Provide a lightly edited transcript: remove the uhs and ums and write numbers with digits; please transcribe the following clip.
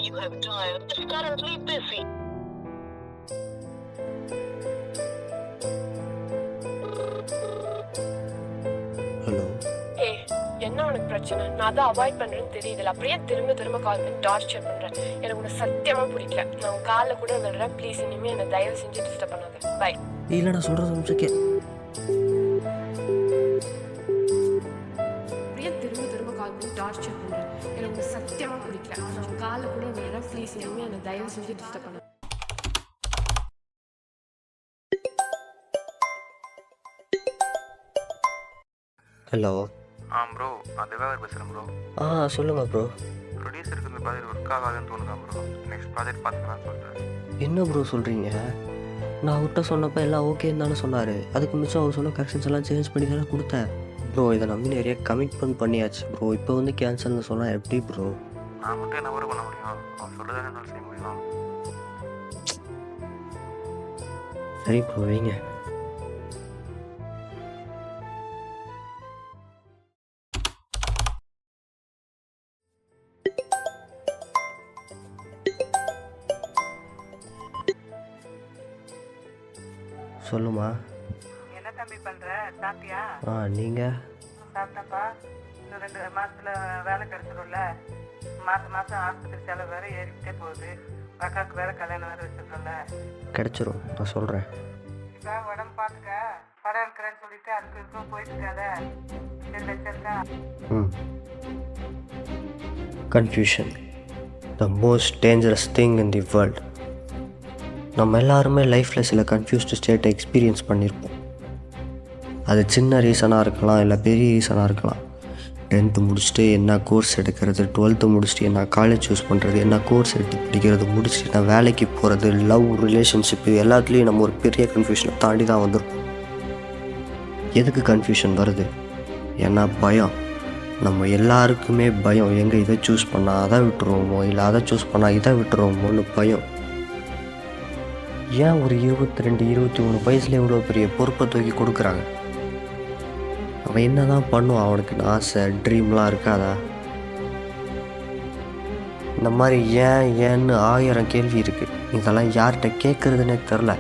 you have dialed is currently busy. Hello. ஏய், என்ன உனக்கு பிரச்சனை? நான் தான் அவாய்ட் பண்றேன்னு தெரியுதுல, அப்படியே திரும்ப திரும்ப கால் பண்ணி டார்ச்சர் பண்றேன். எனக்கு உன்னை சத்தியமா பிடிக்கல. நான் உன் காலில் கூட விடுறேன். ப்ளீஸ் இனிமே என்னை தயவு செஞ்சு டிஸ்டர்ப் பண்ணாத. பை. இல்லை, நான் சொல்கிறது நிமிஷம் அப்படியே திரும்ப திரும்ப கால் பண்ணி டார்ச்சர் பண்றேன். எனக்கு உன்னை சத்தியமா பிடிக்கல. நான் உன் காலில் கூட விடுறேன். ப்ளீஸ் இனிமே என்னை தயவு செஞ்சு டிஸ்டர்ப் பண்ணாத. ஹலோ. ப்ரோ, நான் திவாகர் பேசுகிறேன் ப்ரோ. சொல்லுங்கள் ப்ரோ. ப்ரொடியூசருக்கு இந்த ப்ராஜெக்ட் ஒர்க் ஆகாதுன்னு தோணுதா ப்ரோ? நெக்ஸ்ட் ப்ராஜெக்ட் பார்த்துக்கலாம்னு சொல்லிட்டு. என்ன ப்ரோ சொல்கிறீங்க? நான் அவர்கிட்ட சொன்னப்போ எல்லாம் ஓகேன்னு தானே சொன்னார். அதுக்கு மிச்சம் அவர் சொன்ன கரெக்ஷன்ஸ் எல்லாம் சேஞ்ச் பண்ணி தானே கொடுத்தேன் ப்ரோ. இதை நம்பி நிறைய கமிட்மெண்ட் பண்ணியாச்சு ப்ரோ. இப்போ வந்து கேன்சல்னு சொன்னால் எப்படி ப்ரோ? நான் மட்டும் என்ன பண்ண முடியும்? அவன் சொல்லுதானே என்னால் செய்ய முடியும். சரி ப்ரோ, வைங்க. சொல்லுமா. என்ன தம்பி பண்ணுற? சாப்பிட்டியா? நீங்கள்? சாப்பிட்டப்பா. இன்னும் 2 மாதத்தில் வேலை கிடச்சிடும்ல. மாதம் ஆஸ்பத்திரி செலவு வேறு ஏறிக்கிட்டே போகுது. அக்காவுக்கு வேறு கல்யாணம் வேறு வச்சுருக்கோம்ல. கிடச்சிரும், நான் சொல்கிறேன். இப்போ உடம்பு பார்த்துக்க. படம் இருக்கிறேன்னு சொல்லிட்டு அதுக்கு இருக்கும் போயிட்டு இருக்காத. சரி, வச்சிருக்கா. Confusion the most dangerous thing in the world. நம்ம எல்லாருமே லைஃப்பில் சில கன்ஃபியூஸ்டு ஸ்டேட்டை எக்ஸ்பீரியன்ஸ் பண்ணியிருப்போம். அது சின்ன ரீசனாக இருக்கலாம், இல்லை பெரிய ரீசனாக இருக்கலாம். 10th முடிச்சுட்டு என்ன கோர்ஸ் எடுக்கிறது, 12th முடிச்சுட்டு என்ன காலேஜ் சூஸ் பண்ணுறது, என்ன கோர்ஸ் எடுத்து படிக்கிறது, முடிச்சுட்டு என்ன வேலைக்கு போகிறது, லவ், ரிலேஷன்ஷிப், இது எல்லாத்துலேயும் நம்ம ஒரு பெரிய கன்ஃபியூஷனை தாண்டி தான் வந்திருப்போம். எதுக்கு கன்ஃபியூஷன் வருது? ஏன்னா பயம். நம்ம எல்லாருக்குமே பயம். எங்கே இதை சூஸ் பண்ணால் அதை விட்டுருவோமோ, இல்லை அதை சூஸ் பண்ணால் இதை விட்டுருவோமோன்னு பயம். ஏன் ஒரு 22, 23 வயசுல இவ்வளோ பெரிய பொறுப்பை தூக்கி கொடுக்குறாங்க? அவன் என்ன தான் பண்ணுவான்? அவனுக்கு ஆசை, ட்ரீம்லாம் இருக்காதா? இந்த மாதிரி ஏன்னு 1000 கேள்வி இருக்குது. இதெல்லாம் யார்கிட்ட கேட்குறதுன்னே தெரில.